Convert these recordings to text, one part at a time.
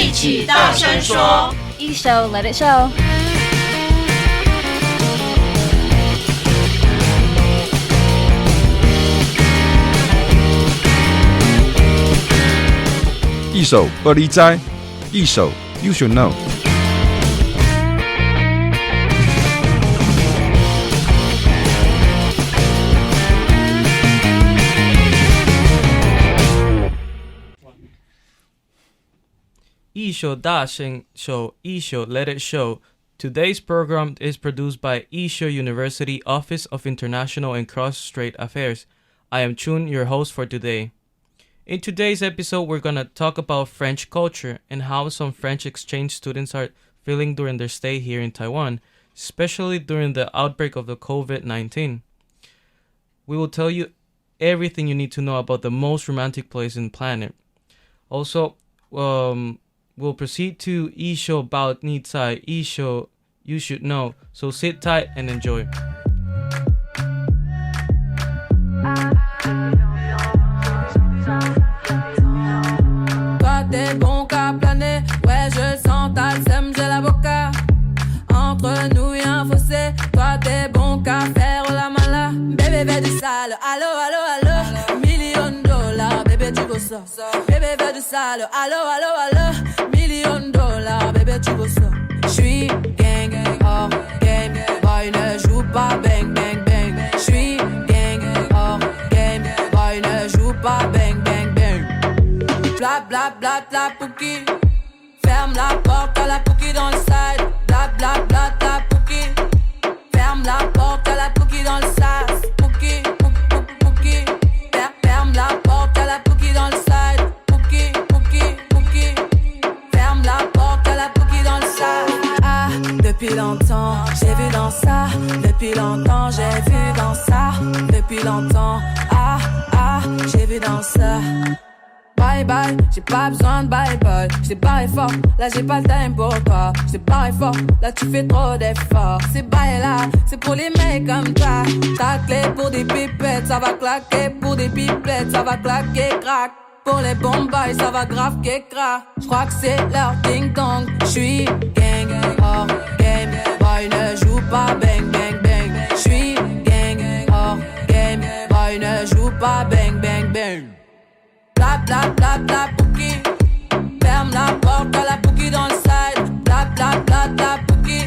一起大声说，I-SHOU Let It Show。I-SHOU不离哉，I-SHOU You should know。I-SHOU 大声说，I-SHOU Let It Show. Today's program is produced by I-SHOU University Office of International and Cross-Strait Affairs. I am Chun, your host for today. In today's episode, we're going to talk about French culture and how some French exchange students are feeling during their stay here in Taiwan, especially during the outbreak of the COVID-19. We will tell you everything you need to know about the most romantic place in the planet. Also, we'll proceed to I-SHOU about Nitsai, I-SHOU You should know. So sit tight and enjoy. Toi t'es bon qu'à planer, ouais je sens t'as le seum, j'ai l'avocat. Entre nous y'a un fossé, toi t'es bon qu'à faire la mala. Bébé fais du sale, allo allo allo, $1,000,000, bébé tu veux ça. Bébé fais du sale, allo allo allo, $1,000,000, bébé tu veux ça. J'suis gang, hors game, boy ne joue pas bang bang bang. J'suis gang, hors game, boy ne joue pas bang bang bang. Bla bla bla la pouki, ferme la porte à la pouki dans le side. Bla bla bla la pouki, ferme la porte à la pouki dans le sas. Pouki, pouki, pouki, ferme la porte à la pouki dans le side. Pouki, pouki, pouki, ferme la porte à la pouki dans le sas. Ah, depuis longtemps, j'ai vu dans ça. Depuis longtemps, j'ai vu dans ça. Depuis longtemps, ah, ah, j'ai vu dans ça. Bye bye, j'ai pas besoin de bye bye. J't'ai barré fort, là j'ai pas le time pour toi. J't'ai barré fort, là tu fais trop d'efforts. C'est bye là, c'est pour les mecs comme toi. Ta clé pour des pipettes, ça va claquer. Pour des pipettes, ça va claquer, crack. Pour les bombes, ça va grave qu'écra. J'crois que c'est leur ding dong. J'suis gang, hors game, boy ne joue pas bang bang bang. J'suis gang, hors game, boy ne joue pas bang bang bang. Bla bla bla bla pouki, ferme la porte à la pouki dans le side. Bla bla bla bla pouki,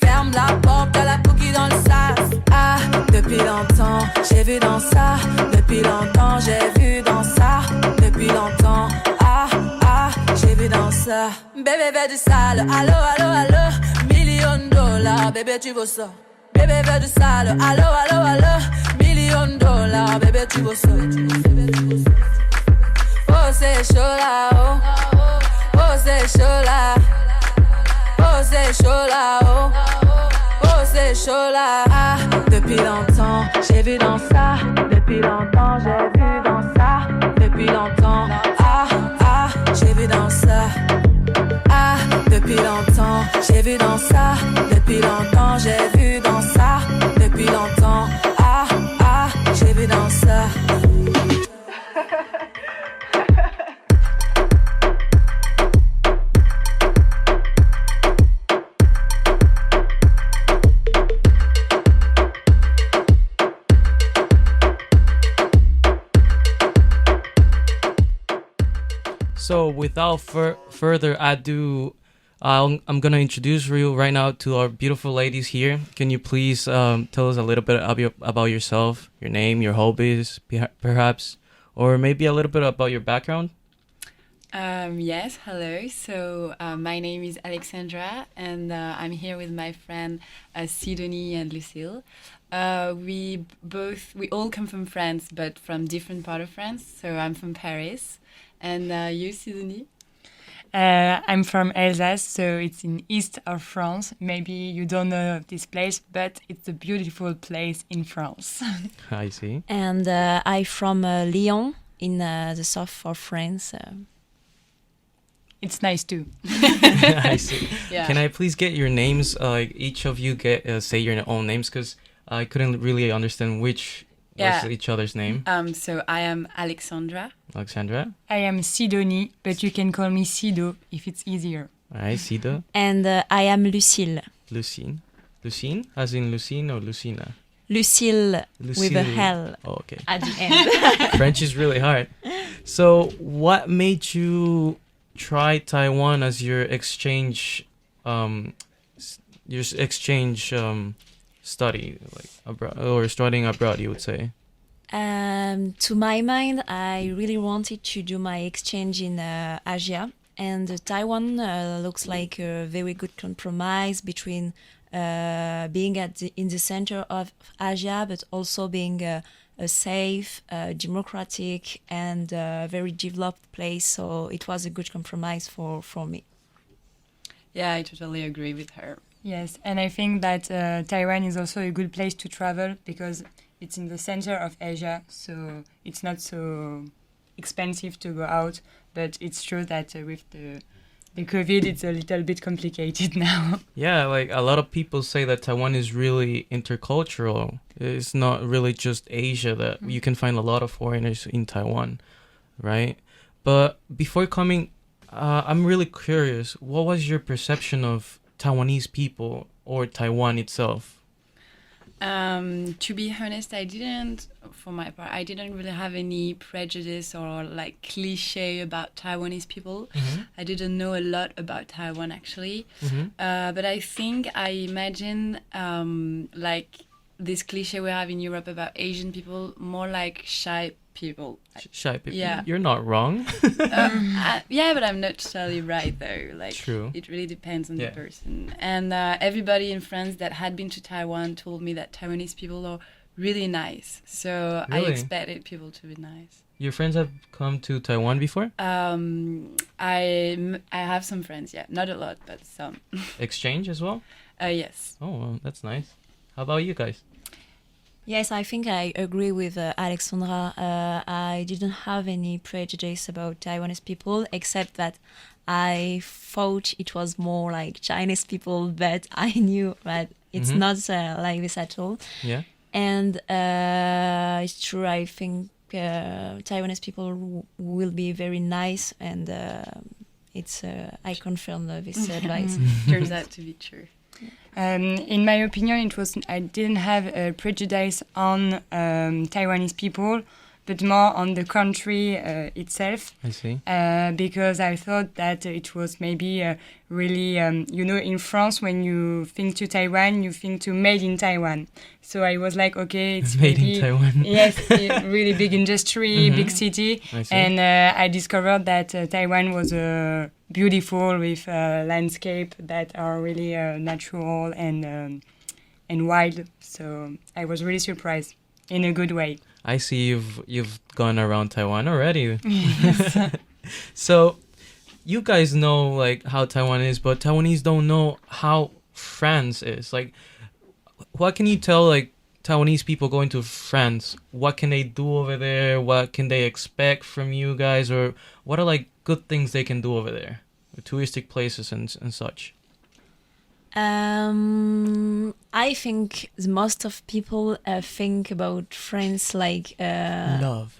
ferme la porte à la pouki dans le sas. Ah, depuis longtemps, j'ai vu dans ça. Depuis longtemps, j'ai vu dans ça. Depuis longtemps, ah, ah, j'ai vu dans ça. Bébé veut du sale, allo, allo, allo, $1,000,000, bébé tu veux ça. Bébé veut du sale, allo, allo, allo, $1,000,000, bébé tu veux ça. Oh c'est chaud là, oh, oh c'est chaud là, oh c'est chaud là, oh, oh c'est chaud là. Ah, depuis longtemps, j'ai vu dans ça. Depuis longtemps, j'ai vu dans ça. Depuis longtemps, ah, ah, j'ai vu dans ça. Ah, depuis longtemps, j'ai vu dans ça. Depuis longtemps, j'ai vu dans ça. Depuis longtemps, ah, ah, j'ai vu dans ça. So without further ado, I'm going to introduce you right now to our beautiful ladies here. Can you please tell us a little bit about yourself, your name, your hobbies, perhaps, or maybe a little bit about your background? Yes, hello. So my name is Alexandra, and I'm here with my friend Sidonie and Lucile. We all come from France, but from different part of France. So I'm from Paris. And you, Sidonie? I'm from Alsace, so it's in east of France. Maybe you don't know this place, but it's a beautiful place in France. I see. And I'm from Lyon, in the south of France. It's nice too. I see. Yeah. Can I please get your names? Each of you say your own names, because I couldn't really understand which Yeah. What's each other's name? So I am Alexandra. Alexandra? I am Sidonie, but you can call me Sido if it's easier. All right, Sido. And I am Lucile. Lucine. Lucine? As in Lucine or Lucina? Lucile with a Lucille. L Oh, okay. at the end. French is really hard. So, what made you try Taiwan as your exchange, study, like abroad or studying abroad? You would say. To my mind, I really wanted to do my exchange in Asia, and Taiwan looks like a very good compromise between being in the center of Asia, but also being a safe, democratic, and very developed place. So it was a good compromise for me. Yeah, I totally agree with her. Yes, and I think that Taiwan is also a good place to travel because it's in the center of Asia, so it's not so expensive to go out. But it's true that with the COVID, it's a little bit complicated now. Yeah, like a lot of people say that Taiwan is really intercultural. It's not really just Asia, that you can find a lot of foreigners in Taiwan, right? But before coming, I'm really curious, what was your perception of Taiwanese people or Taiwan itself? To be honest, for my part, I didn't really have any prejudice or like cliche about Taiwanese people. Mm-hmm. I didn't know a lot about Taiwan actually. Mm-hmm. But I think I imagine like this cliche we have in Europe about Asian people, more like shy people. Shy people. Yeah. You're not wrong. Yeah, but I'm not totally right though. Like, True. It really depends on Yeah. the person. And everybody in France that had been to Taiwan told me that Taiwanese people are really nice. So I Really? expected people to be nice. Your friends have come to Taiwan before? I have some friends, yeah, not a lot, but some. Exchange as well? Yes. Oh, well, that's nice. How about you guys? Yes, I think I agree with Alexandra. I didn't have any prejudice about Taiwanese people, except that I thought it was more like Chinese people, but I knew that it's Mhm. not like this at all. Yeah? And it's true, I think Taiwanese people will be very nice, and I confirm this advice. Turns out to be true. In my opinion, I didn't have a prejudice on Taiwanese people, but more on the country itself. I see. Because I thought that it was maybe really, in France, when you think to Taiwan, you think to made in Taiwan. So I was like, okay, it's Made maybe, in Taiwan. Yes, really big industry, big city. I see. And I discovered that Taiwan was beautiful with landscape that are really natural and wild. So I was really surprised in a good way. I see you've gone around Taiwan already. So you guys know like how Taiwan is, but Taiwanese don't know how France is. Like, what can you tell like Taiwanese people going to France? What can they do over there? What can they expect from you guys? Or what are like good things they can do over there? Touristic places and such. I think most of people think about France like Love.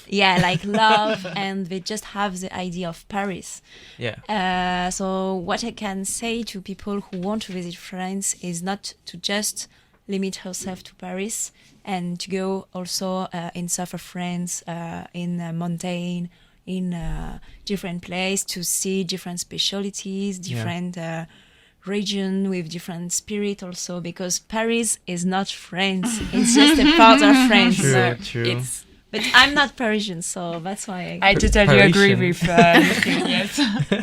Yeah, like love, and they just have the idea of Paris. Yeah. So what I can say to people who want to visit France is not to just limit herself to Paris, and to go also in south of France, in mountain, in different place, to see different specialties, different region with different spirit also, because Paris is not France. It's just a part of France. True, true. But I'm not Parisian, so that's why I totally agree Parisian. with yes.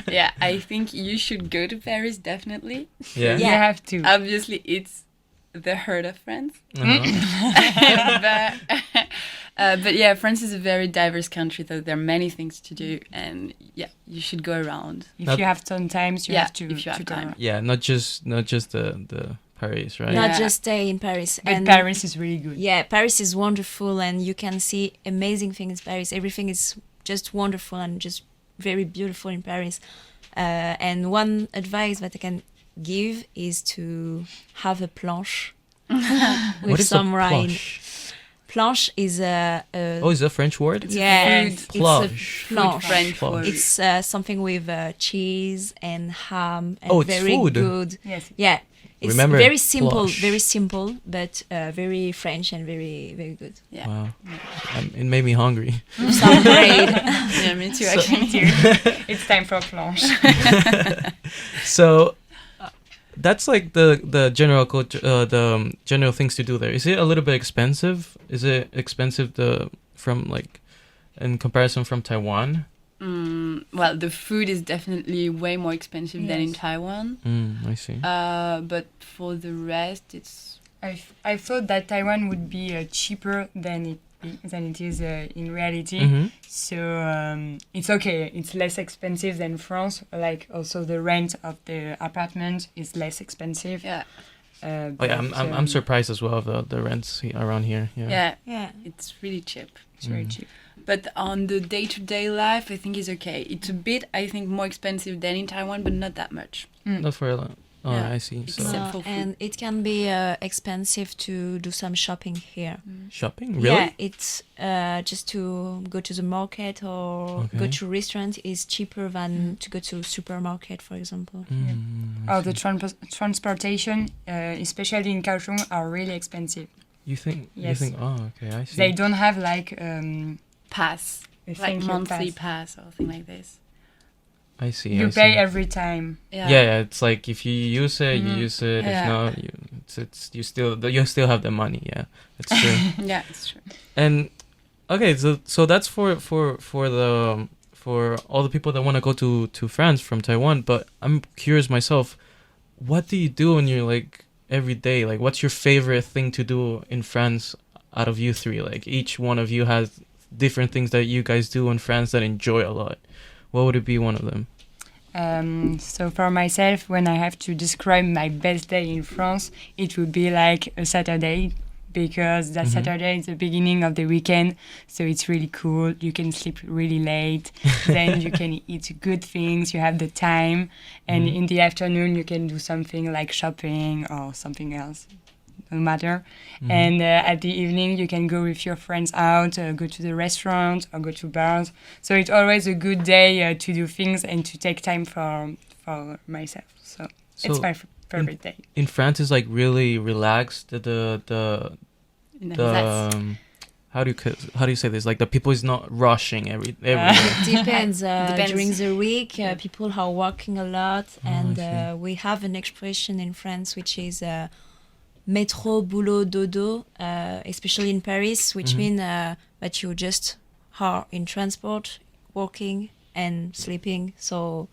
Yeah, I think you should go to Paris, definitely. Yeah. You have to. Obviously, it's the heart of France. Uh-huh. But yeah, France is a very diverse country, though there are many things to do, and yeah, you should go around. If you have some time, you have to. if you have to go. time. Yeah, not just the Paris, right? not Yeah. just stay in Paris. But And Paris is really good. yeah, Paris is wonderful, and you can see amazing things in Paris. Everything is just wonderful and just very beautiful in Paris. And one advice that I can give is to have a planche What with is some a wine. plush? planche is a is a French word? yeah, food. it's a Planche. planche. French Planche. word. It's something with cheese and ham and Oh, it's very food. good. Yes. Yeah, it's Remember, very simple, planche. but very French and very very good. Yeah. Wow. It made me hungry. Some bread. Yeah, me too. So- Actually. It's time for planche. So that's like the general general things to do there. Is it a little bit expensive? Is it expensive from like in comparison from Taiwan? Well, the food is definitely way more expensive than in Yes. Taiwan. I see. But for the rest, it's I thought that Taiwan would be cheaper than it is in reality. Mhm. So it's okay. It's less expensive than France. Like also the rent of the apartment is less expensive. yeah, Oh yeah, I'm surprised as well of the rents around here. Yeah. yeah, Yeah. it's really cheap. It's very cheap. But on the day-to-day life, I think it's okay. It's a bit, I think, more expensive than in Taiwan, but not that much. Not for a lot. Oh, Yeah. I see. So Except for food. And it can be expensive to do some shopping here. shopping, really? Yeah, it's just to go to the market or go Okay. to restaurant is cheaper than to go to supermarket, for example. Oh, the transportation, especially in Kaohsiung, are really expensive. You think? You Yes. think? Oh, okay. I see. They don't have like Pass, a like thank you monthly pass or thing like this. I see. You I pay see. every time. Yeah, it's like if you use it, you use it. Yeah. If not, you still have the money. Yeah, that's true. Yeah, it's true. And okay, so that's for all the people that want to go to France from Taiwan. But I'm curious myself, what do you do when you're like every day? Like, what's your favorite thing to do in France out of you three? Like, each one of you has different things that you guys do in France that enjoy a lot. What would it be one of them? So for myself, when I have to describe my best day in France, it would be like a Saturday, because that Saturday is the beginning of the weekend, so it's really cool. You can sleep really late, then you can eat good things, you have the time, and in the afternoon you can do something like shopping or something else. No matter. And at the evening you can go with your friends out, go to the restaurant or go to bars. So it's always a good day to do things and to take time for myself. So it's my favorite day. In France, is like really relaxed. How do you say this? Like the people is not rushing every day. Depends. Depends. During the week, people are working a lot, I and we have an expression in France which is métro, boulot, dodo, especially in Paris, which means that you just are in transport, working and sleeping. So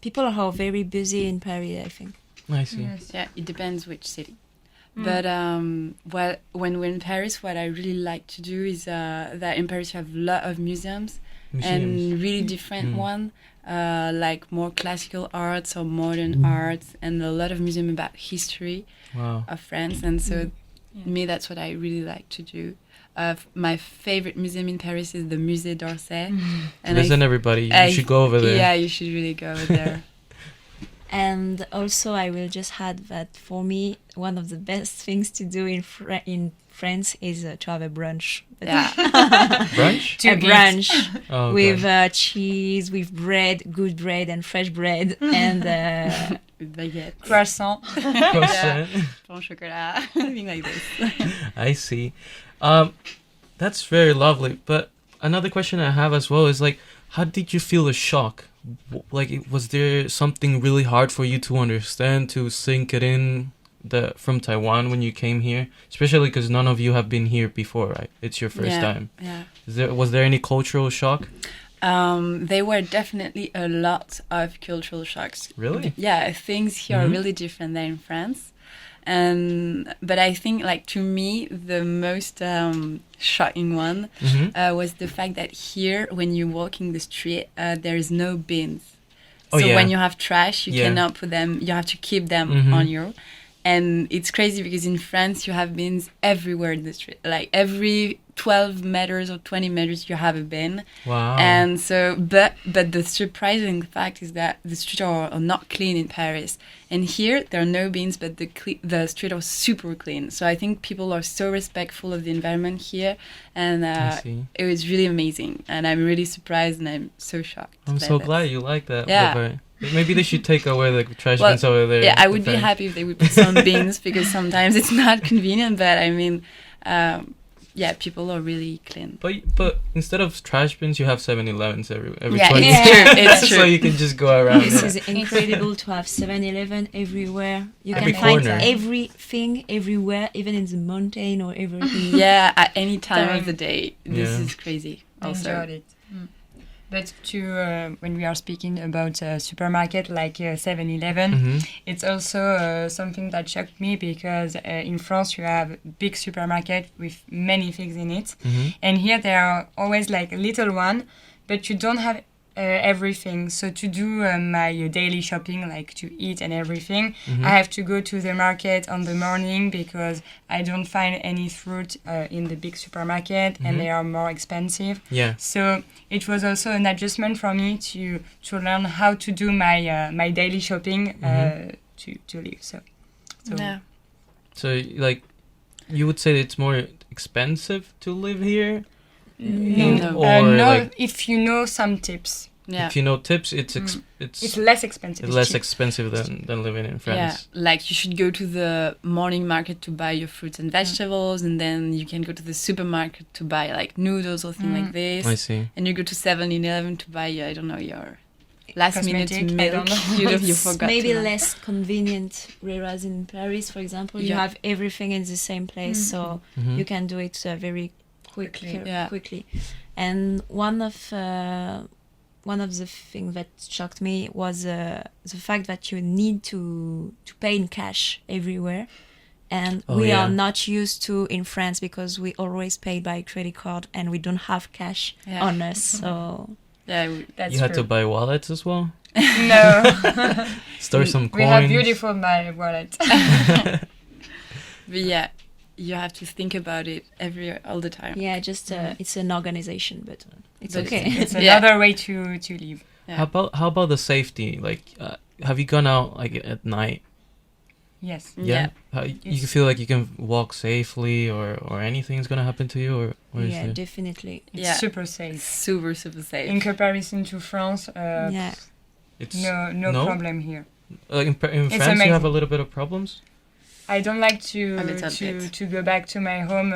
people are very busy in Paris, I think. I see. Yeah, it depends which city. But when we're in Paris, what I really like to do is that in Paris you have a lot of museums. And really different one, like more classical arts or modern arts, and a lot of museum about history of France. And so me, that's what I really like to do. My favorite museum in Paris is the Musée d'Orsay. And Listen, everybody, you should go over there. Yeah, you should really go over there. And also, I will just add that for me, one of the best things to do in France is to have a brunch. Yeah. Brunch? A brunch Oh, with God. cheese, with bread, good bread and fresh bread, and Baguette. Croissant. Croissant. Pain au chocolat. Something like this. I see. That's very lovely. But another question I have as well is like, how did you feel the shock? Like, was there something really hard for you to understand, to sink it in from Taiwan when you came here? Especially because none of you have been here before, right? It's your first time. Yeah. Was there any cultural shock? There were definitely a lot of cultural shocks. Really? Yeah, things here are really different than in France. But I think, like, to me, the most shocking one was the fact that here, when you walk in the street, there is no bins. Oh, so yeah. when you have trash, you cannot put them, you have to keep them on you. And it's crazy because in France, you have bins everywhere in the street. Like every 12 meters or 20 meters you haven't been. Wow. And so, but the surprising fact is that the streets are not clean in Paris. And here, there are no bins, but the streets are super clean. So I think people are so respectful of the environment here. And it was really amazing. And I'm really surprised and I'm so shocked. I'm so glad you like that. Yeah. Maybe they should take away the trash bins over there. Yeah, I would be happy if they would put some bins because sometimes it's not convenient. But I mean, yeah, people are really clean. But instead of trash bins, you have 7-Elevens every 20 it's true. So you can just go around. This is incredible to have 7-Eleven everywhere. You Every can find corner. everything everywhere, even in the mountain or everything. Yeah, at any time of the day. This is crazy. I Also. enjoyed it. But when we are speaking about a supermarket like 7-Eleven, it's also something that shocked me because in France you have big supermarket with many things in it, and here there are always like a little one, but you don't have everything. So to do my daily shopping, like to eat and everything, I have to go to the market on the morning because I don't find any fruit in the big supermarket and they are more expensive. Yeah. So it was also an adjustment for me to learn how to do my daily shopping to live. So Yeah. So like, you would say it's more expensive to live here? No. Or no, like, if you know some tips. Yeah. if you know tips, it's less expensive. it's less cheap. expensive than living in France. Yeah, like you should go to the morning market to buy your fruits and vegetables, and then you can go to the supermarket to buy like noodles or things like this. I see. And you go to 7-Eleven to buy, I don't know, your last minute Cosmetic, I milk. don't know. you It's forgot. maybe to buy. less convenient, whereas in Paris, for example, you Yeah. have everything in the same place, so you can do it very quickly. Yeah. And one of the things that shocked me was the fact that you need to pay in cash everywhere, and we are not used to in France because we always pay by credit card and we don't have cash on us. So Yeah, That's You had to true. buy wallets as well? No. Store some We coins? have beautiful my wallet. but yeah, you have to think about it all the time. yeah, just it's an organization, but it's But okay. It's Yeah. another way to live. Yeah. How about the safety? Like, have you gone out like at night? Yes. Yeah. You Yes. feel like you can walk safely, or anything's gonna happen to you, or is Yeah, it? definitely. It's Yeah. super safe. Super safe. In comparison to France, Yeah. It's no problem here. Like in France, you amazing. have a little bit of problems. I don't like A little bit. to go back to my home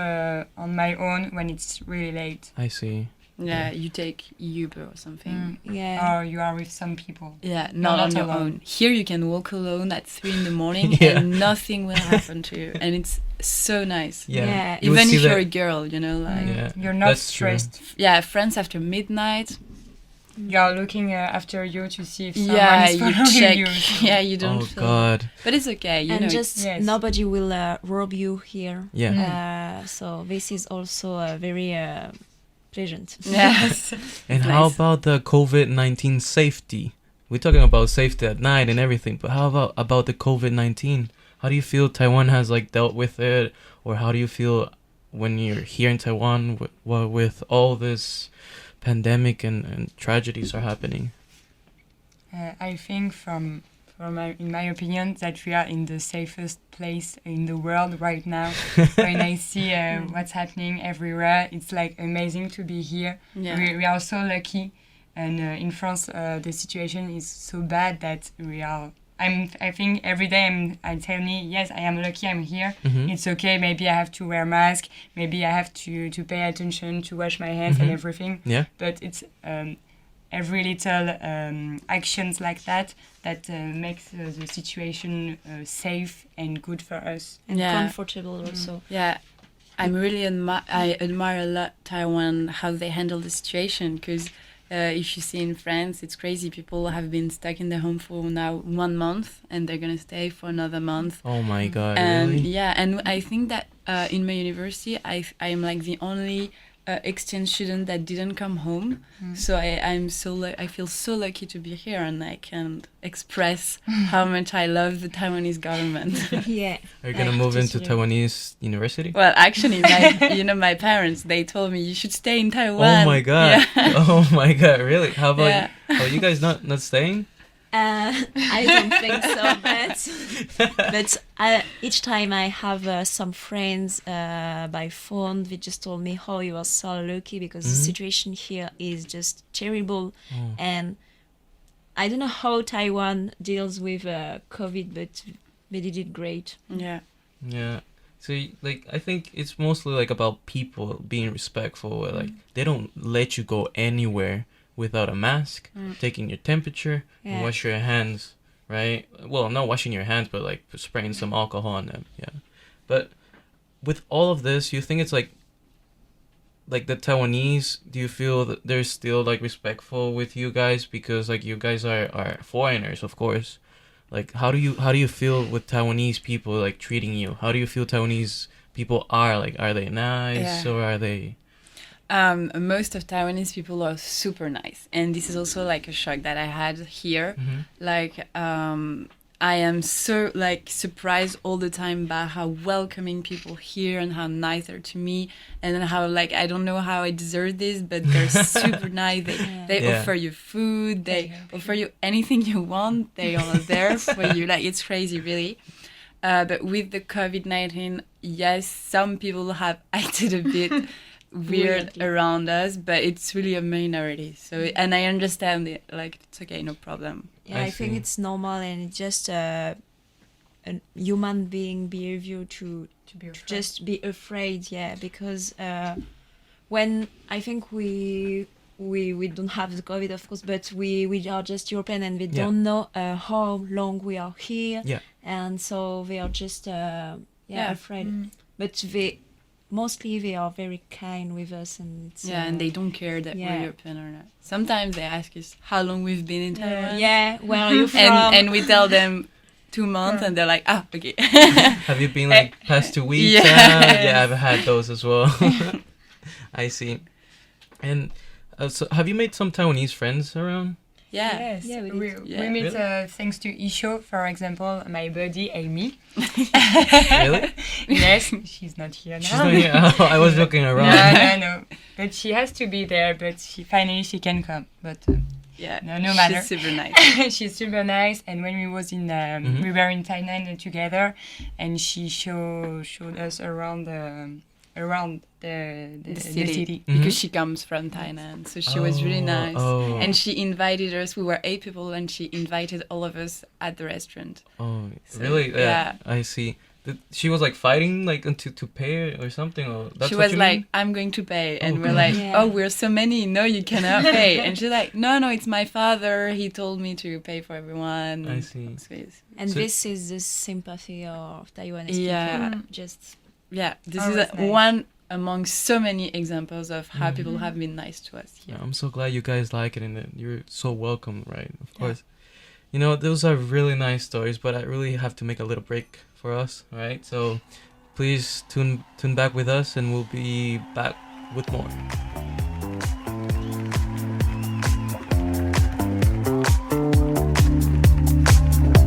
on my own when it's really late. I see. Yeah, you take Uber or something. Yeah. Or you are with some people. Yeah, not on not your alone. own. Here you can walk alone at 3 a.m. Yeah. and nothing will happen to you. And it's so nice. Yeah. Yeah. You would Even see if you're that- a girl, you know, like... Yeah. You're not That's true. stressed. Yeah, France after midnight. You are looking after you to see if someone Yeah, is you following check. you. Yeah, you don't Oh feel... God. But it's okay, you and know. just Yes. nobody will rob you here. Yeah. So this is also very pleasant. Yes. And Nice. how about the COVID-19 safety? We're talking about safety at night and everything, but how about the COVID-19? How do you feel Taiwan has like dealt with it, or how do you feel when you're here in Taiwan with all this pandemic and tragedies are happening? I think in my opinion, that we are in the safest place in the world right now. When I see what's happening everywhere, it's like amazing to be here. Yeah. We are so lucky, and in France, the situation is so bad that we are. I think every day I tell me, yes, I am lucky I'm here. It's okay, maybe I have to wear a mask, maybe I have to pay attention, to wash my hands and everything. Yeah. But it's every little actions like that makes the situation safe and good for us. And Yeah. comfortable also. Yeah, I admire a lot Taiwan, how they handle the situation, because if you see in France, it's crazy. People have been stuck in their home for now 1 month, and they're gonna stay for another month. Oh my God, And really? yeah, and I think that in my university, I'm like the only exchange student that didn't come home. So I feel so lucky to be here, and I can express how much I love the Taiwanese government. Yeah. Are you gonna move into Taiwanese university? Well, actually, my parents, they told me you should stay in Taiwan. Oh my god! Yeah. Oh my god! Really? How about you guys not staying? I don't think so, but each time I have some friends by phone, they just told me, "Oh, you are so lucky because the situation here is just terrible," and I don't know how Taiwan deals with COVID, but they did it great. Yeah. Yeah. So I think it's mostly like about people being respectful. Like they don't let you go anywhere without a mask, taking your temperature, and wash your hands, right? Well, not washing your hands, but like spraying some alcohol on them. Yeah. But with all of this, you think it's like the Taiwanese, do you feel that they're still like respectful with you guys because like you guys are foreigners, of course? Like how do you feel with Taiwanese people like treating you? How do you feel Taiwanese people are they nice or are they? Most of Taiwanese people are super nice, and this is also like a shock that I had here. Like I am so like surprised all the time by how welcoming people here and how nice they're to me, and how like I don't know how I deserve this, but they're super nice. They offer you food, they offer you anything you want. They are there for you. Like it's crazy, really. But with the COVID-19, yes, some people have acted a bit weird around us, but it's really a minority. So, and I understand it. Like it's okay, no problem. Yeah, I think it's normal, and it's just a human being behavior to just be afraid. Yeah, because when I think we don't have the COVID, of course, but we are just European, and we don't know how long we are here, and so they are just afraid. But mostly they are very kind with us, and it's, and they don't care that we're European or not. Sometimes they ask us how long we've been in Taiwan. Where are you from? And we tell them 2 months, and they're like, okay. Have you been like past 2 weeks? Yeah, I've had those as well. I see. And so have you made some Taiwanese friends around? Yeah. Yes, we meet thanks to I-SHOU, for example, my buddy Amy. Really? Yes, she's not here now. She's not here. Oh, I was joking around. No. But she has to be there, but she can come. But no matter. She's super nice. She's super nice. And when we was in, we were in Thailand together, and she showed us around the city. Because she comes from Thailand, so she was really nice. And she invited us. We were 8 people, and she invited all of us at the restaurant. Oh, so, really? Yeah, I see. She was like fighting like to pay or something. Or that's she what was you like, mean? I'm going to pay, and we're like, oh, we're so many. No, you cannot pay. And she's like, no, it's my father. He told me to pay for everyone. I see. And so, this is the sympathy of Taiwanese people. Just this is one among so many examples of how people have been nice to us here. Yeah, I'm so glad you guys like it, and that you're so welcome, right? Of course. You know, those are really nice stories, but I really have to make a little break for us, right? So please tune back with us, and we'll be back with more.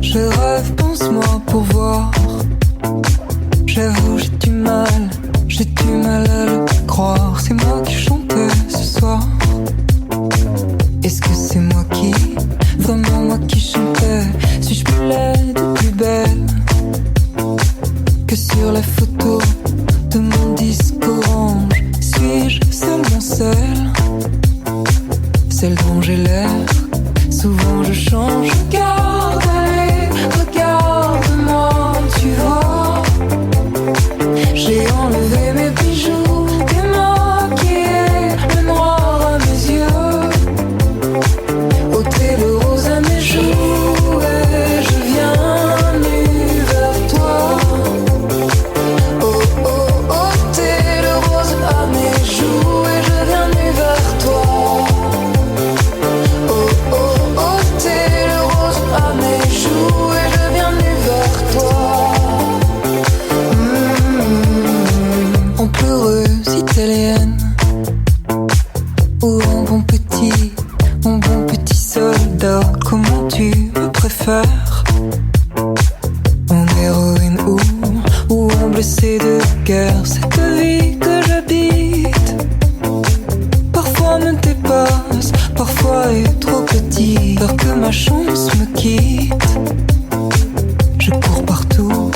Je rêve, pense-moi pour voir. J'avoue, j'ai du mal à le croire. C'est moi qui chantais ce soir. Est-ce que c'est moi qui, vraiment moi qui chantais? Suis-je plus laide ou plus belle que sur les photos de mon disque orange? Suis-je seulement celle dont j'ai l'air? Souvent je change. Regarde-moi, tu vois. J'ai enlevé mes bijoux, démaquillé le noir à mes yeux, ôté le rose à mes joues, et je viens nu vers toi. Oh oh, ôté le rose à mes joues, et je viens nu vers toi. Oh oh, ôté le rose à mes joues, et je viens nu vers toi. En pleureuse italienne, ces deux cœurs, cette vie que j'habite. Parfois me dépasse, parfois est trop petit. Peur que ma chance me quitte. Je cours partout,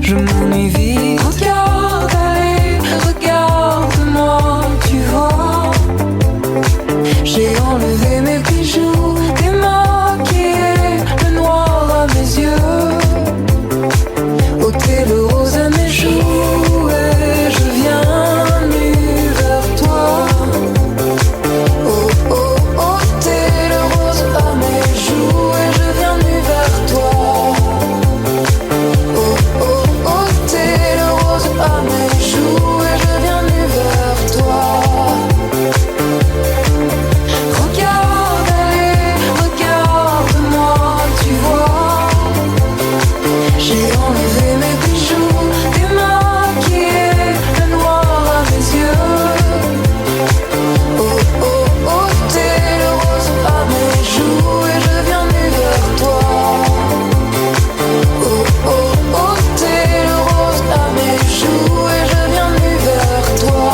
je m'ennuie vite. Regarde, allez, regarde-moi, tu vois. J'ai enlevé mes bijoux, démaquillé le noir à mes yeux. Ôté le rose à mes joues et je viens nu vers toi. Oh oh, ôté le rose à mes joues et je viens nu vers toi. Oh oh, ôté le rose à mes joues et je viens nu vers toi. Regarde, allez, regarde-moi, tu vois. J'ai enlevé mes bijoux, démaquillé le noir à mes yeux. Oh oh, ôté le rose à mes joues et je viens nu vers toi. Oh oh, ôté le rose à mes joues et je viens nu vers toi.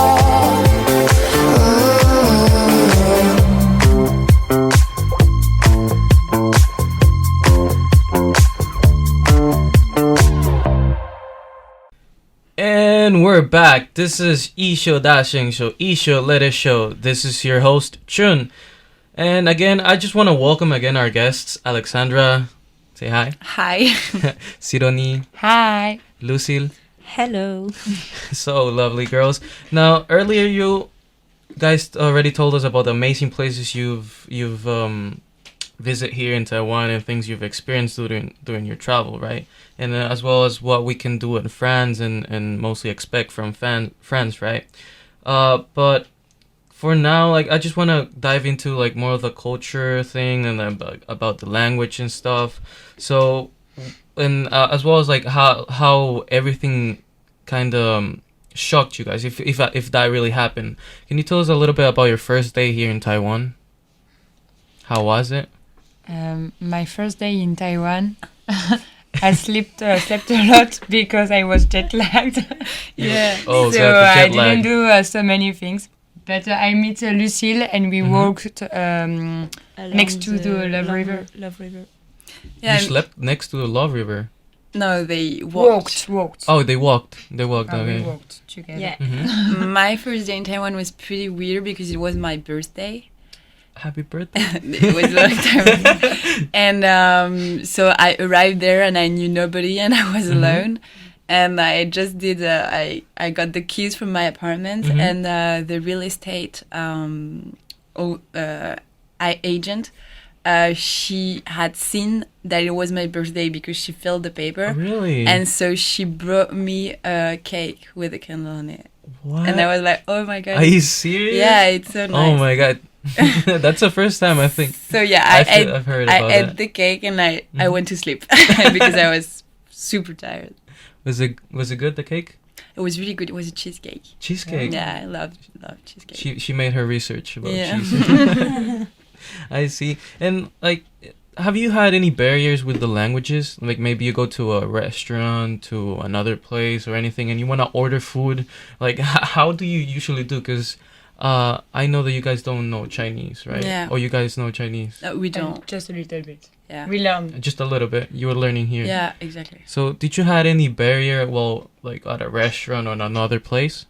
And we're back. This is I-SHOU I-SHOU Let It Show. This is your host, Chun. And again, I just want to welcome again our guests, Alexandra. Say hi. Hi. Sidonie. Hi. Lucile. Hello. So lovely, girls. Now, earlier you guys already told us about the amazing places you've visit here in Taiwan and things you've experienced during your travel, right? And as well as what we can do in France and mostly expect from France, right? But for now, like, I just want to dive into like more of the culture thing and about the language and stuff. So, and as well as like how everything kind of shocked you guys, if that really happened. Can you tell us a little bit about your first day here in Taiwan? How was it? My first day in Taiwan, I slept a lot because I was jet lagged. Yeah. Oh, So I didn't do so many things. But I met Lucile and we walked next to the Love River. Love River. Yeah. You slept next to the Love River? No, they walked. Oh, they walked. Okay. we walked together. Yeah. Mm-hmm. My first day in Taiwan was pretty weird because it was my birthday. Happy birthday. It was a long time ago. And so I arrived there and I knew nobody and I was alone. And I just did, I got the keys from my apartment and the real estate agent, she had seen that it was my birthday because she filled the paper. Really? And so she brought me a cake with a candle on it. What? And I was like, oh my God. Are you serious? Yeah, it's so nice. Oh my God. That's the first time I think. So yeah, I've heard about I ate that. the cake and I went to sleep because I was super tired. Was it good, the cake? It was really good. It was a cheesecake. Cheesecake? Yeah, I love cheesecake. She made her research about Yeah. cheesecake. I see. And like, have you had any barriers with the languages? Like maybe you go to a restaurant, to another place or anything and you want to order food. Like how do you usually do? Because I know that you guys don't know Chinese, right? Yeah. Or you guys know Chinese? We don't. Just a little bit. Yeah. We learned. Just a little bit. You were learning here. Yeah, exactly. So did you had any barrier, well, like at a restaurant or another place?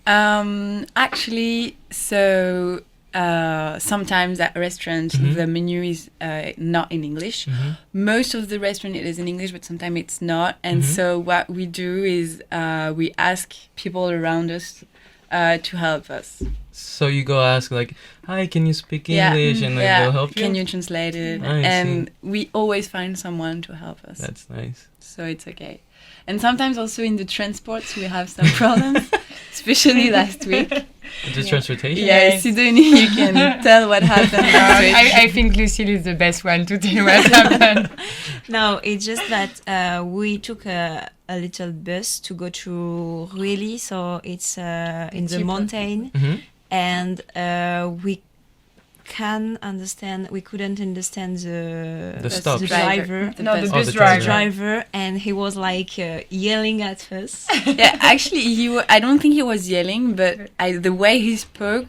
Actually, so sometimes at restaurants the menu is not in English. Most of the restaurant it is in English, but sometimes it's not. And so what we do is we ask people around us to help us. So you go ask like, hi, can you speak English? And then they'll help you? Can you translate it? I And see. we always find someone to help us. That's nice. So it's okay. And sometimes also in the transports we have some problems, especially last week. Just transportation? Yeah, Yes. Sidonie, you can tell what happened last week. I think Lucile is the best one to tell what happened. No, it's just that we took a little bus to go to Ruili, so it's in the cheaper. mountain, and we couldn't understand The stop. the driver. The No, bus the Oh, bus the driver. driver, and he was like yelling at us. Yeah, actually, I don't think he was yelling, but the way he spoke,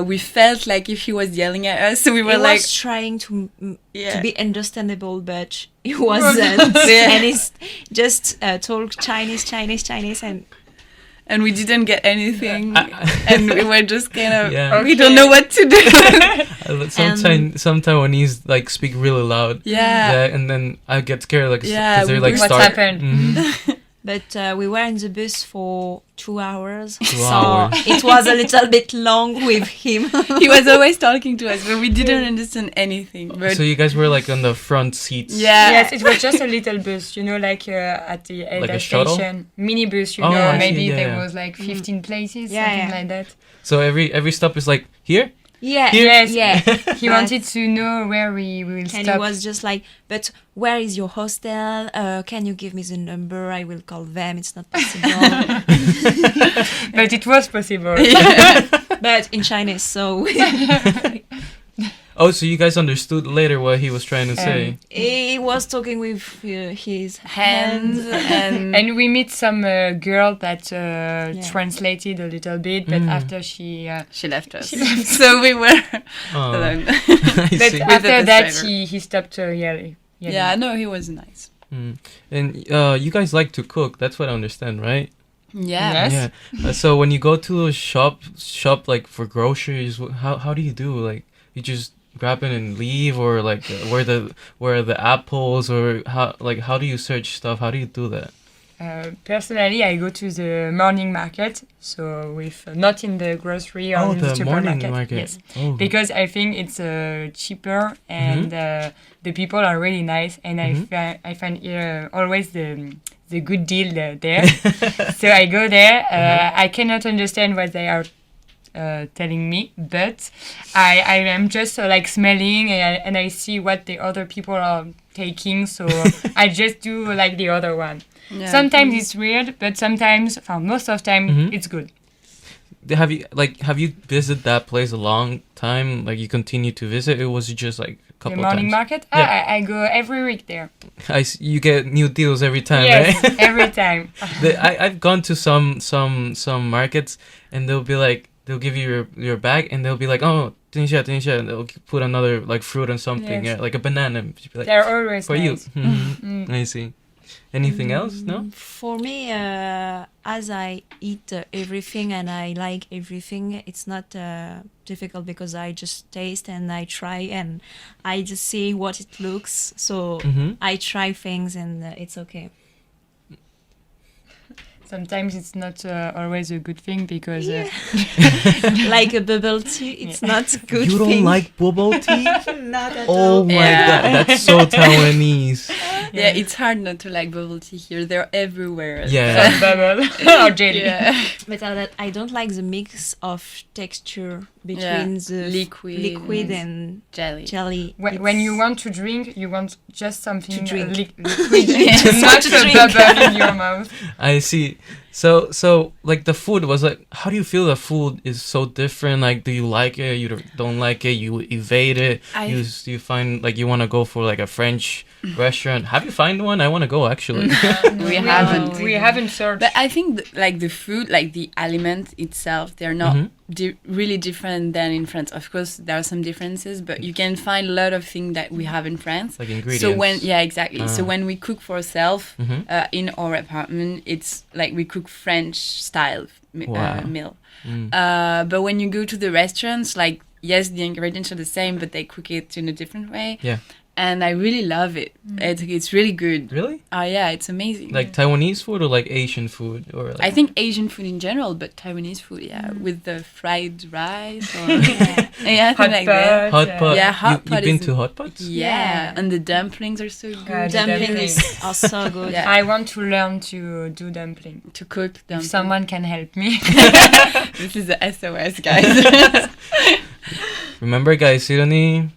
we felt like if he was yelling at us, so we were He like, was trying to Yeah. be understandable, but he wasn't. Yeah. And he just talked Chinese, and we didn't get anything, and we were just kind of, Yeah. we don't know what to do. Some Taiwanese like speak really loud. Yeah. And then I get scared, like, Yeah, because they're like What start. happened? Mhm. But we were in the bus for 2 hours, 2 so hours. it was a little bit long with him. He was always talking to us, but we didn't understand anything. But So you guys were like on the front seats. yeah, Yes, it was just a little bus, like at the Like a Elda shuttle? station. Minibus, Oh, I see, maybe yeah, there yeah. was like 15 places, Yeah, something yeah. like that. So every stop is like here. Yeah, Yes. yeah. He wanted to know where we will And stop. he was just like, but where is your hostel? Can you give me the number? I will call them. It's not possible. But it was possible. But in Chinese, so Oh, so you guys understood later what he was trying to say. he was talking with his hands and And we meet some girl that translated a little bit, but after she left us. So we were Oh. alone. I but see. after bus that driver. he stopped yelling. Yeah, no, he was nice. Mm. And you guys like to cook. That's what I understand, right? Yeah. Yes. Yeah. So when you go to a shop like for groceries, how do you do? Like you just grab it and leave, or like where are the apples, or how do you search stuff? How do you do that? Personally, I go to the morning market, so with not in the grocery or in the the supermarket. morning market. Yes, Oh. because I think it's cheaper and the people are really nice, and I find always the good deal there. So I go there. I cannot understand what they are telling me, but I am just like smelling and I see what the other people are taking, so I just do like the other one. Yeah. Sometimes it's weird, but sometimes, most of the time, it's good. Have you visited that place a long time? Like you continue to visit? Or was it just like a couple The morning times? market? Yeah. I go every week there. You get new deals every time, Yes, right? every time. I've gone to some markets, and they'll be like, they'll give you your bag, and they'll be like, oh, 等一下, and they'll put another like fruit and something, Yes. like a banana. And you'll be like, They're always for nice. you. I see. Anything else? No? For me, as I eat everything and I like everything, it's not difficult because I just taste and I try and I just see what it looks. So I try things and it's okay. Sometimes it's not always a good thing because Like a bubble tea, it's not a good You don't thing. like bubble tea? Not at Oh all. my Yeah. god, that's so Taiwanese. Yeah, it's hard not to like bubble tea here. They're everywhere. Yeah. bubble or jelly. Yeah. But I don't like the mix of texture between the liquid and jelly. jelly. When you want to drink, you want just something To drink. liquid, Yes, not to a drink. bubble in your mouth. I see. So like the food was like, how do you feel the food is so different? Like, do you like it? You don't like it? You evade it? You find like you want to go for like a French restaurant? Have you find one? I want to go actually. We haven't. We haven't searched. But I think like the food, like the element itself, they're not really different than in France. Of course, there are some differences, but you can find a lot of things that we have in France. Like ingredients. So exactly. So when we cook for ourselves in our apartment, it's like we cook French style meal. But when you go to the restaurants, like yes, the ingredients are the same, but they cook it in a different way. Yeah. And I really love it. It's really good. Really? Oh yeah, it's amazing. Like Taiwanese food or like Asian food or like I think Asian food in general, but Taiwanese food, with the fried rice or hot something like that. hot pot. Yeah, hot pot You've been is- to hot pots? Yeah, and the dumplings are so good. Yeah, the Dumplings are so good. Yeah. I want to learn to do dumpling. To cook If dumplings. someone can help me. This is the SOS, guys. Remember, guys, Sidonie?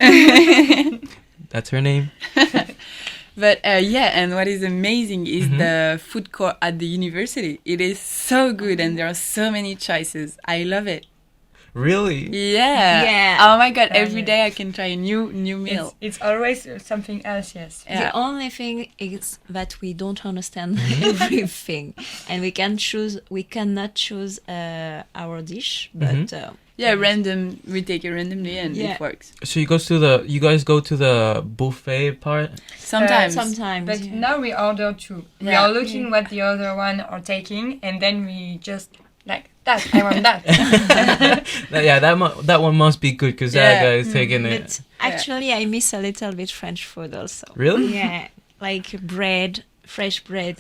That's her name. But and what is amazing is the food court at the university. It is so good, and there are so many choices. I love it. Really? Yeah. Yeah. Oh my god! Oh, Every yeah. day I can try a new meal. It's always something else, yes. Yeah. The only thing is that we don't understand everything, and we cannot choose our dish, but Yeah, random. We take it randomly and Yeah. it works. So you guys go to the buffet part? Sometimes. sometimes. But yeah. now we order two. We Yeah. are looking what the other one are taking, and then we just like that. I want that. Yeah, that one must be good because that Yeah. guy is taking it. But actually, I miss a little bit French food also. Really? Yeah, like bread, fresh bread.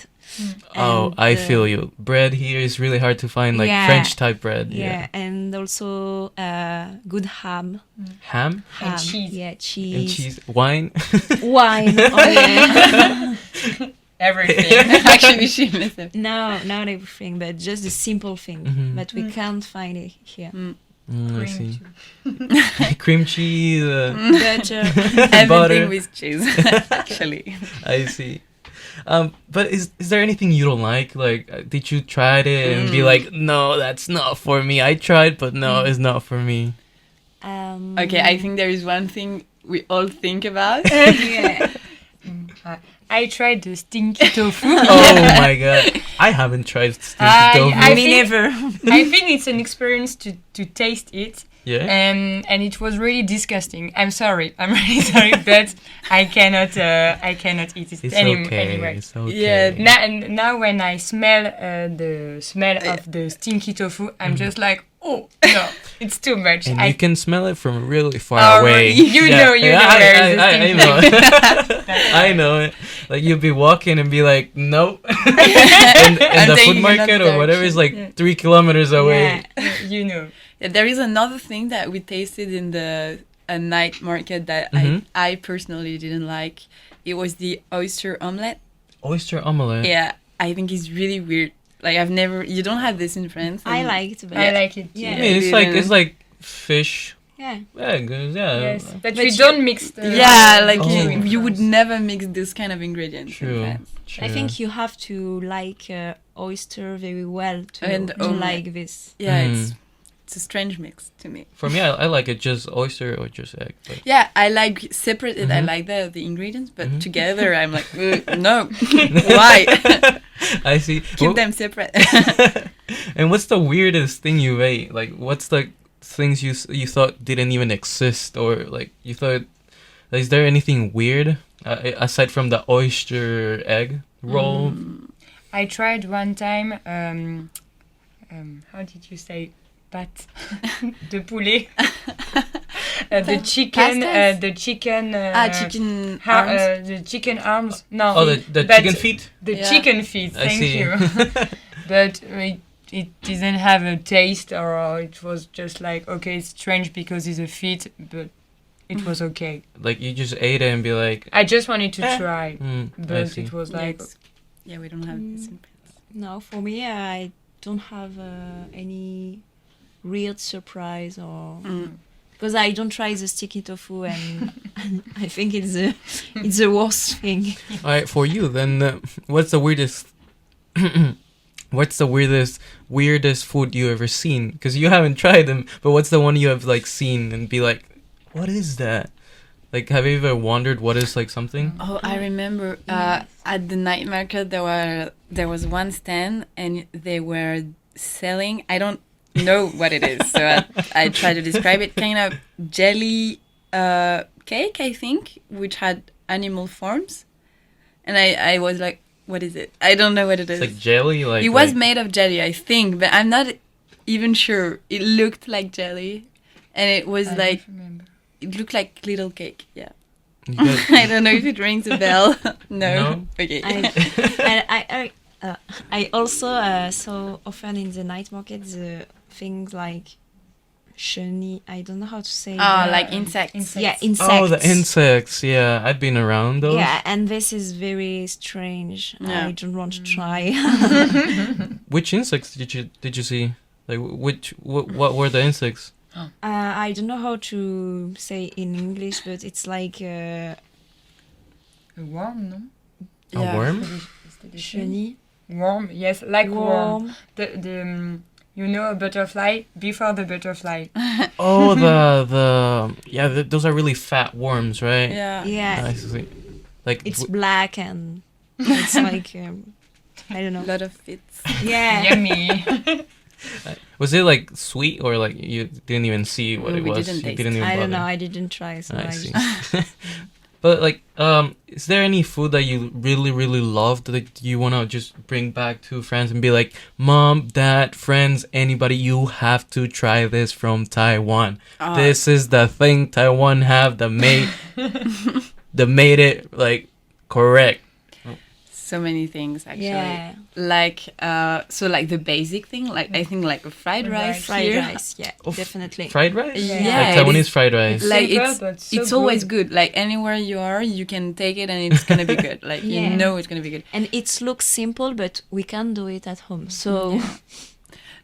Oh, And, I feel you. Bread here is really hard to find, like Yeah. French type bread. Yeah, and also good ham. Ham Ham. cheese. Yeah, and cheese. cheese, wine. Wine. Oh, yeah. Everything. Actually, she missed it. No, not everything, but just the simple thing. Mhm. But we can't find it here. I see. Cream cheese. But Everything Butter. with cheese. Actually. I see. But is there anything you don't like? Like, did you try it and be like, no, that's not for me. I tried, but no, it's not for me. Okay, I think there is one thing we all think about. yeah. I tried the stinky tofu. Oh my god, I haven't tried stinky tofu. I Me think- never. I think it's an experience to taste it. Yeah. And it was really disgusting. I'm really sorry, but I cannot eat it It's okay. anyway. It's okay. Yeah, Now when I smell the smell of the stinky tofu, I'm just like, oh no, it's too much. And I you can smell it from really far Oh, away. you know where is the I stinky know. I know it. Like you'll be walking and be like, nope. and I'm the food taking another market or whatever is like Yeah. 3 kilometers away. you know. Yeah, there is another thing that we tasted in the night market that Mhm. I personally didn't like. It was the oyster omelette. Oyster omelette. Yeah, I think it's really weird. Like you don't have this in France. I and- like it, but I like it. Yeah. I mean, it's like fish. yeah. Yeah, good. Yeah. Yes, but But we you- don't mix the Yeah, like Oh. you would never mix this kind of ingredients in True. France. I think you have to like oyster very well And to omelette. like this. Yeah, Mm. it's a strange mix to me. For me, I like it just oyster or just egg. But Yeah, I like separated. I Mhm. like the ingredients, but Mhm. together I'm like, no, why? I see. Keep them separate. And what's the weirdest thing you ate? Like, what's the things you thought didn't even exist, or like you thought? Is there anything weird aside from the oyster egg roll? I tried one time. How did you say pâte de poulet? The chicken. Pastas? The chicken. Chicken Har- arms. the chicken arms. No. Oh, the but chicken feet. The Yeah. chicken feet. I Thank see. you. But it didn't have a taste, or it was just like, okay, it's strange because it's a feet, but it was okay. Like you just ate it and be like, I just wanted to try, I but see. it was Yeah, like, yeah, we don't have this in France. No, for me, I don't have any weird surprise or because I don't try the sticky tofu, and I think it's the worst thing. all right, for you then, what's the weirdest? What's the weirdest food you ever seen? Because you haven't tried them, but what's the one you have like seen and be like, what is that? Like, have you ever wondered what is like something? Oh, I remember at the night market there was one stand and they were selling. I don't know what it is, so I try to describe it. Kind of jelly cake, I think, which had animal forms, and I was like, what is it? I don't know what it is. It's like jelly, like It was like, made of jelly, I think, but I'm not even sure. It looked like jelly, and it was I like don't remember. it looked like little cake. Yeah. you got- I don't know if it rings a bell. No. No? Okay. I also saw often in the night market the things like chenille. I don't know how to say. Oh, the- like insects. Yeah, insects. Oh, the insects. Yeah, I've been around those. Yeah, and this is very strange. Yeah. I don't want to try. Which insects did you see? Like what were the insects? I don't know how to say in English, but it's like A worm, no? A worm? chenille. Worm, yes, like worm. Worm. The you know a butterfly before the butterfly. Oh, those are really fat worms, right? Yeah. I see. Like It's black and it's like I don't know. A lot of fits. Yeah. Yummy. Was it like sweet or like you didn't even see what No, it we was? didn't You taste didn't even I don't bother? know. I didn't try. So I I see. just, But like, is there any food that you really, really loved that you want to just bring back to friends and be like, Mom, Dad, friends, anybody, you have to try this from Taiwan. This is the thing Taiwan have that made it like correct. So many things actually. yeah. Like like the basic thing, like I think like a fried rice. Fried here. rice. Yeah. Oh, Definitely. Fried rice? Yeah, Like it Taiwanese is. fried rice. Like Simple, but so it's always good. good. Like anywhere you are, you can take it and it's gonna be good. Like Yeah. you know it's gonna be good. And it looks simple, but we can do it at home. So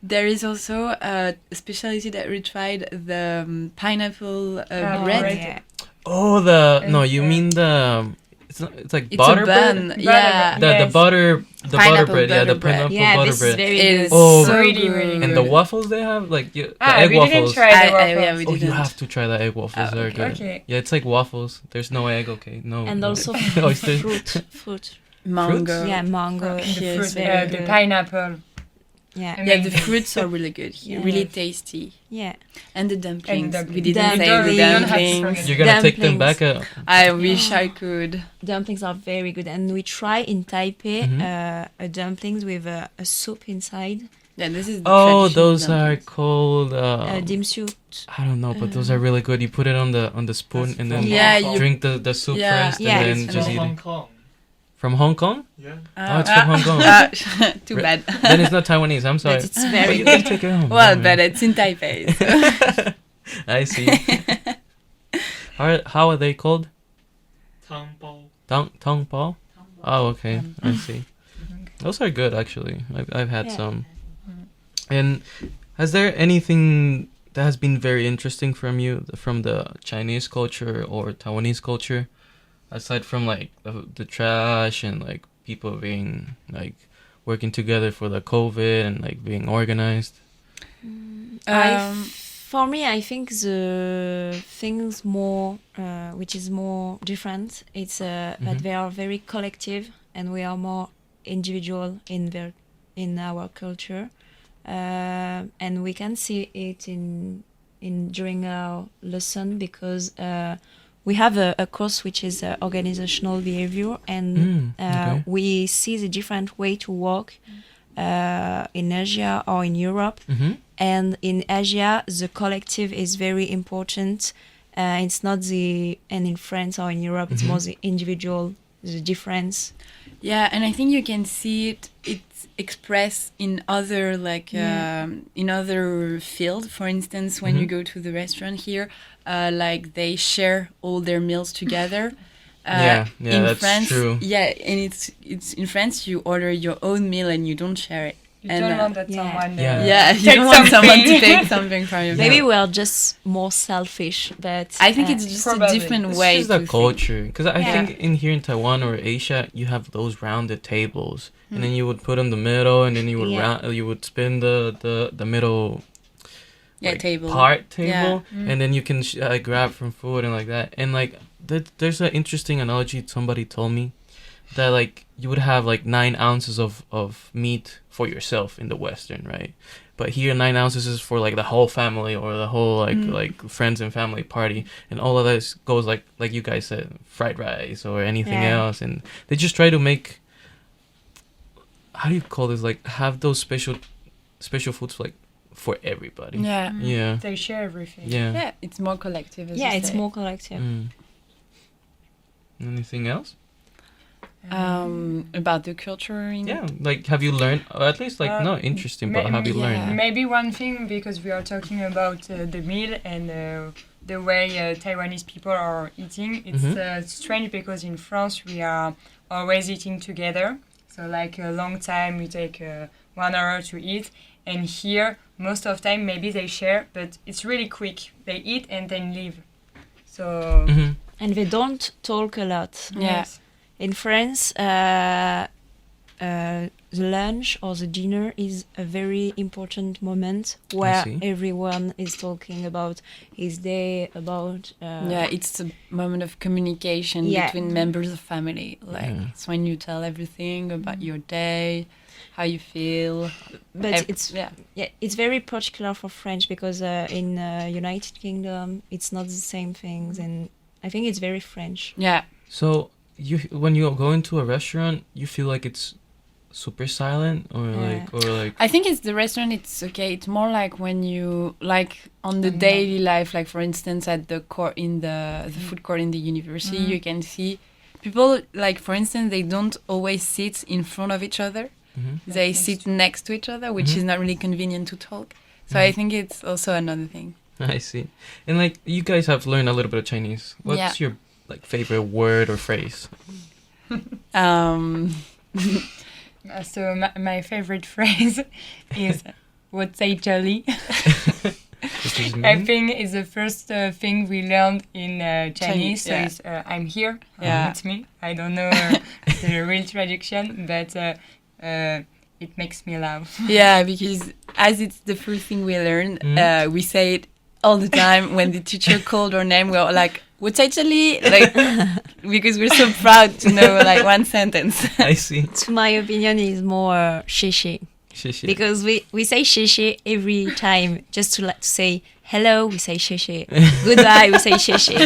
There is also a specialty that we tried, the pineapple bread. bread. yeah. Oh, no, you mean the... It's like It's butter a bun. bread? Yeah. The Yes. butter Pineapple bread, yeah, the butter bread. pineapple Yeah, butter this is bread. very It good. is Oh. so Really, good. really And the waffles they have, like the Ah, egg we didn't waffles. try the Yeah, waffles. we Oh, you didn't. have to try the egg waffles. Oh, They're okay. good. Okay. Yeah, it's like waffles. There's no egg. Okay, no. And no. also Oysters. fruit. Mango. Yeah, mango. The Here fruit, is very the good. pineapple. Yeah. And Yeah, the Amazing. fruits are really good here. Yeah. Really tasty. Yeah. And the dumplings. And the We didn't say dumplings. the You don't have to dumplings. forget. You're gonna take them Dumplings. back. I wish I could. Dumplings are very good. And we try in Taipei Mhm. a dumplings with a soup inside. Yeah, this is the Oh, traditional those are dumplings. called. Dim sum. I don't know, but those are really good. You put it on the spoon and then Yeah, you- drink the soup Yeah. first Yeah. and then It's just from eat Hong it. From Hong Kong? Oh, it's from Hong Kong. Too bad. Then it's not Taiwanese. I'm sorry. But it's very You good. can take it home. Well, Don't but worry. it's in Taipei. So. I see. How are they called? Tong bao. Oh, okay. I see. Those are good, actually. I've had Yeah. some. And has there anything that has been very interesting from you, from the Chinese culture or Taiwanese culture, aside from like the trash and like people being like working together for the COVID and like being organized? For me, I think the things more, which is more different, it's that they are very collective and we are more individual in our culture, and we can see it in during our lesson because we have a course which is organizational behavior, and okay. we see the different way to work in Asia or in Europe. Mm-hmm. And in Asia, the collective is very important. It's not and in France or in Europe, it's more the individual, the difference. Yeah, and I think you can see it's expressed in other in other field. For instance, when you go to the restaurant here, like they share all their meals together. Yeah, in that's France, true. Yeah, and it's in France you order your own meal and you don't share it. You And, don't want that yeah. someone. Yeah, you take don't want someone to something. take something from you. Maybe we are just more selfish, but I think it's just Probably. a different It's way just to the think. culture, because I Yeah. think in here in Taiwan or Asia, you have those rounded tables, and then you would put in the middle, and then you would Yeah. you would spin the middle Yeah, like, table. part table, Yeah. and then you can grab from food and like that. And like there's an interesting analogy somebody told me that like you would have like 9 ounces of meat for yourself in the Western, right? But here 9 ounces is for like the whole family or the whole like friends and family party, and all of this goes like you guys said, fried rice or anything Yeah. else, and they just try to make, how do you call this, like have those special foods like for everybody. Yeah. Yeah. They share everything. Yeah. Yeah, it's more collective. As yeah, you it's say. more collective. Mm. Anything else? About the culture. Yeah, like have you learned, or at least like not interesting, but have you learned? Maybe one thing, because we are talking about the meal and the way Taiwanese people are eating. It's strange because in France we are always eating together. So like a long time we take 1 hour to eat, and here most of time maybe they share, but it's really quick. They eat and then leave. So And they don't talk a lot. Yeah. In France, the lunch or the dinner is a very important moment where everyone is talking about his day, about... it's a moment of communication between members of family. Like, it's when you tell everything about your day, how you feel. But it's very particular for French because in United Kingdom, it's not the same things. And I think it's very French. Yeah. So when you go into a restaurant, you feel like it's super silent or like I think it's the restaurant, it's okay. It's more like when you on the daily life, like for instance at the court in the food court in the university, you can see people, like for instance, they don't always sit in front of each other. They sit next to each other, which is not really convenient to talk. So I think it's also another thing. I see. And like you guys have learned a little bit of Chinese. What's your like favorite word or phrase? So my favorite phrase is "What's Italy?" I think it's the first thing we learned in Chinese. So it's "I'm here." It's me. I don't know the real traduction, but it makes me laugh. Yeah, because as it's the first thing we learn, we say it all the time. When the teacher called our name, we're like, "What's Italy?" Like, because we're so proud to know like one sentence. I see. To my opinion, is more "shishi." Shishi. Because we say "shishi" every time, just to say hello, we say "shishi." Goodbye, we say "shishi."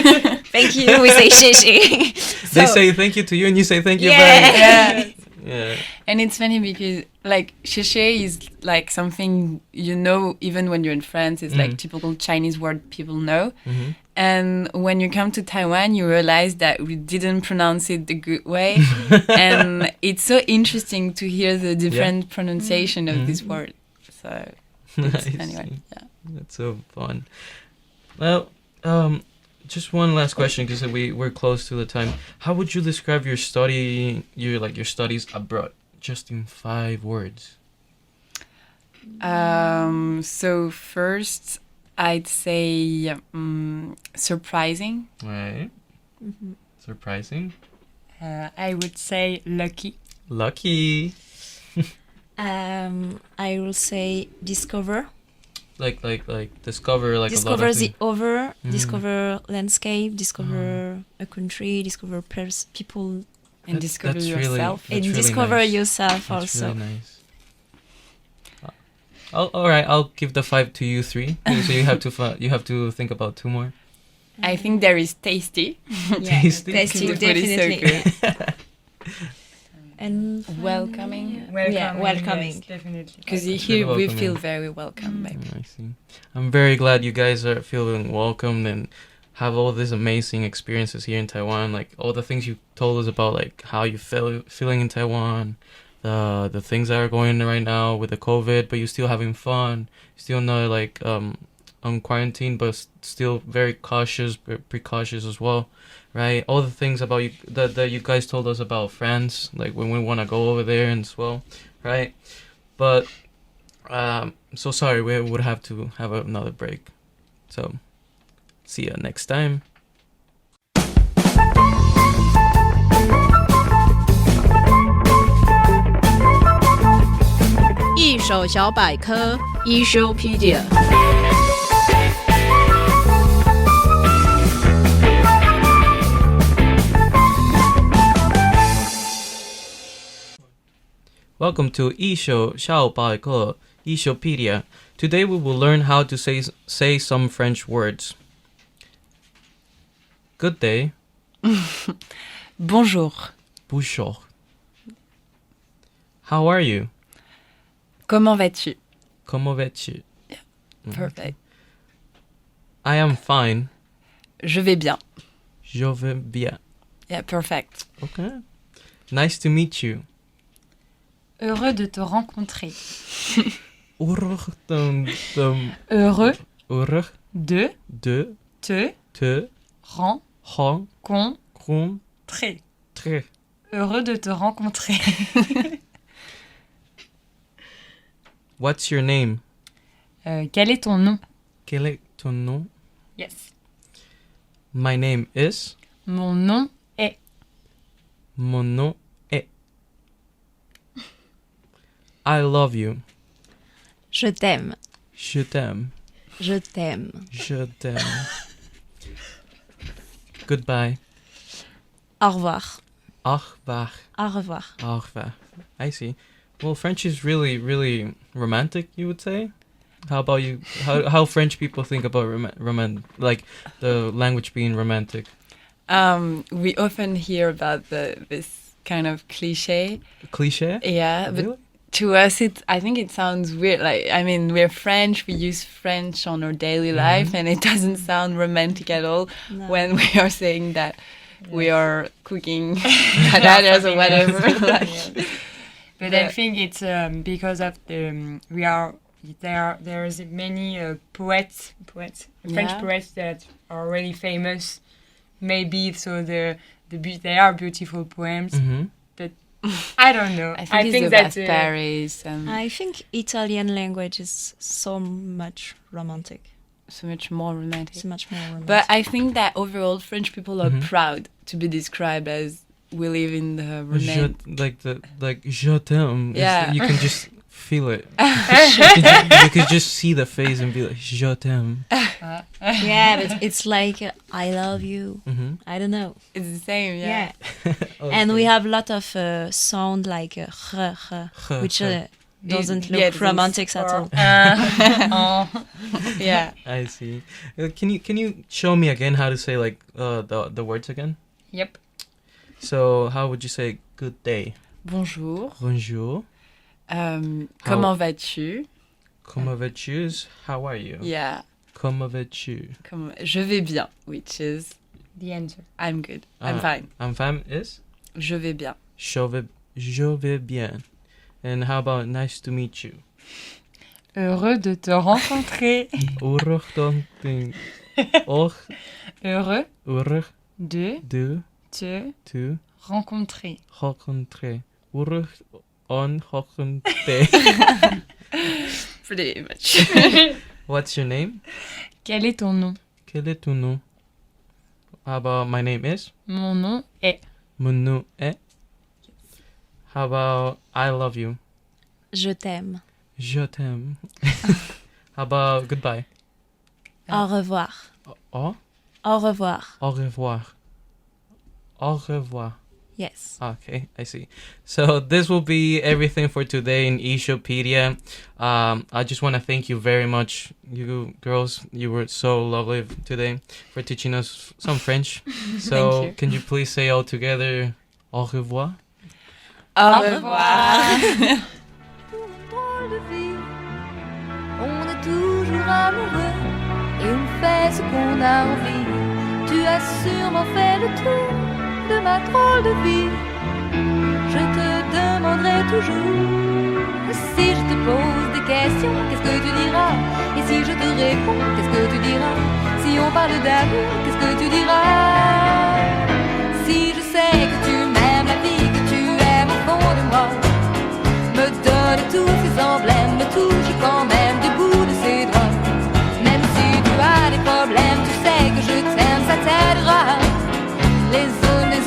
Thank you, we say "shishi." They say thank you to you, and you say thank you back. Yeah. And it's funny because like "shishi" is like something even when you're in France, it's like typical Chinese word people know. And when you come to Taiwan, you realize that we didn't pronounce it the good way. And it's so interesting to hear the different pronunciation of this word. So, anyway, That's so fun. Well, just one last question because we're close to the time. How would you describe your studies abroad, just in 5 words? So first, I'd say surprising. Right. Surprising. I would say lucky. Lucky. I will say discover. Like discover like discover a lot of the other, discover landscape, discover a country, discover people, and discover yourself. And discover yourself that's also. Really nice. All right, I'll give the 5 to you 3. So you have to think about 2 more. I think there is tasty. Tasty, definitely. So good. And welcoming. Welcoming. Yes, definitely. Because here we feel very welcome. I see. I'm very glad you guys are feeling welcomed and have all these amazing experiences here in Taiwan. Like all the things you told us about, like how you feeling in Taiwan, the things that are going on right now with the COVID, but you're still having fun. Still not like on quarantine, but still very cautious, precautious as well. Right, all the things about you that you guys told us about France, like when we want to go over there and as well, right? But so sorry, we would have to have another break. So see you next time. 一手小百科 I-SHOU。Welcome to I-SHOU 小百科 I-SHOUpedia. Today we will learn how to say some French words. Good day. Bonjour. Bonjour. How are you? Comment vas-tu? Comment vas-tu? Yeah, perfect. I am fine. Je vais bien. Je vais bien. Yeah, perfect. Okay. Nice to meet you. Heureux de te rencontrer. Heureux Heureux de te rencontrer. Heureux de te rencontrer. What's your name? Quel est ton nom? Quel est ton nom? Yes. My name is. Mon nom est. Mon nom est. I love you. Je t'aime. Je t'aime. Je t'aime. Je t'aime. Goodbye. Au revoir. Au revoir. Au revoir. Au revoir. I see. Well, French is really, really romantic, you would say? How about you? How French people think about like the language being romantic? We often hear about this kind of cliche. Cliche? Yeah, Really? but to us, I think it sounds weird. Like, I mean, we're French. We use French on our daily life, and it doesn't sound romantic at all when we are saying that we are cooking patatas or whatever. But I think it's because of the there's many poets, French poets that are really famous. Maybe so they are beautiful poems, but I don't know. I think that Paris and I think Italian language is so much romantic. so much more romantic. So much more romantic. But I think that overall French people are proud to be described as we live in the Like je t'aime. Yeah. You can just feel it. You could just see the face and be like, je t'aime. yeah, but it's like I love you. I don't know. It's the same, yeah. Okay. And we have a lot of sound like which doesn't look doesn't romantic at all. Yeah. I see. Can you show me again how to say like the words again? Yep. So how would you say good day? Bonjour. Bonjour. Comment vas-tu? Comment vas-tu? How are you? Yeah. Comment vas-tu? Je vais bien, which is The answer. I'm good. I'm fine. I'm fine is? Je vais bien. Je vais bien. And how about nice to meet you? Heureux de te rencontrer. Heureux de de te rencontrer. rencontrer. Heureux on rencontrer. Pretty much. What's your name? Quel est ton nom? Quel est ton nom? How about my name is? Mon nom est. Mon nom est? How about I love you? Je t'aime. Je t'aime. How about goodbye? Au revoir. Au? Au revoir. Au revoir. Au revoir. Yes. Okay, I see. So this will be everything for today in I-SHOUpedia. I just want to thank you very much, you girls. You were so lovely today for teaching us some French. So you. can you please say all together, au revoir? Au revoir. Drôle de vie, on est toujours amoureux et on fait ce qu'on a envie. Tu as sûrement fait le tour de ma drôle de vie. Je te demanderai toujours si je te pose des questions, qu'est-ce que tu diras? Et si je te réponds, qu'est-ce que tu diras? Si on parle d'amour, qu'est-ce que tu diras? Si je sais que tu m'aimes, la vie que tu aimes au fond de moi, me donne tous ces emblèmes, me touche quand même du bout de ses doigts. Même si tu as des problèmes, tu sais que je t'aime, ça t'aidera. Les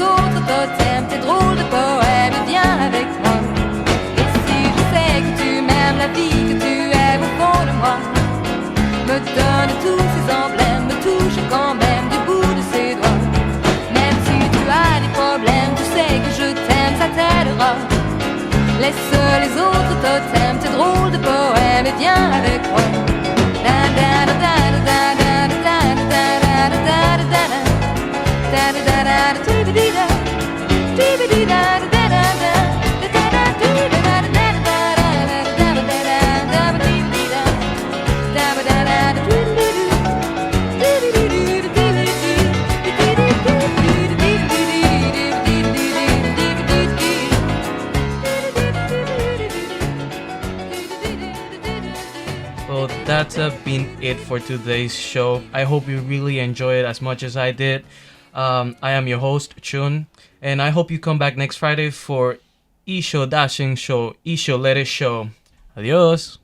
autres totems, tes drôles de poèmes, viens avec moi. Et si je sais que tu m'aimes, la vie que tu aimes au fond de moi, me donne tous ces emblèmes, me touche quand même du bout de ses doigts. Même si tu as des problèmes, tu sais que je t'aime, ça t'aidera. Laisse les autres totems, tes drôles de poèmes, et viens avec moi. Well, that's been it for today's show. I hope you really enjoy it as much as I did. I am your host, Chun, and I hope you come back next Friday for I-SHOU Dashing Show, I-SHOU Let It Show. Adios!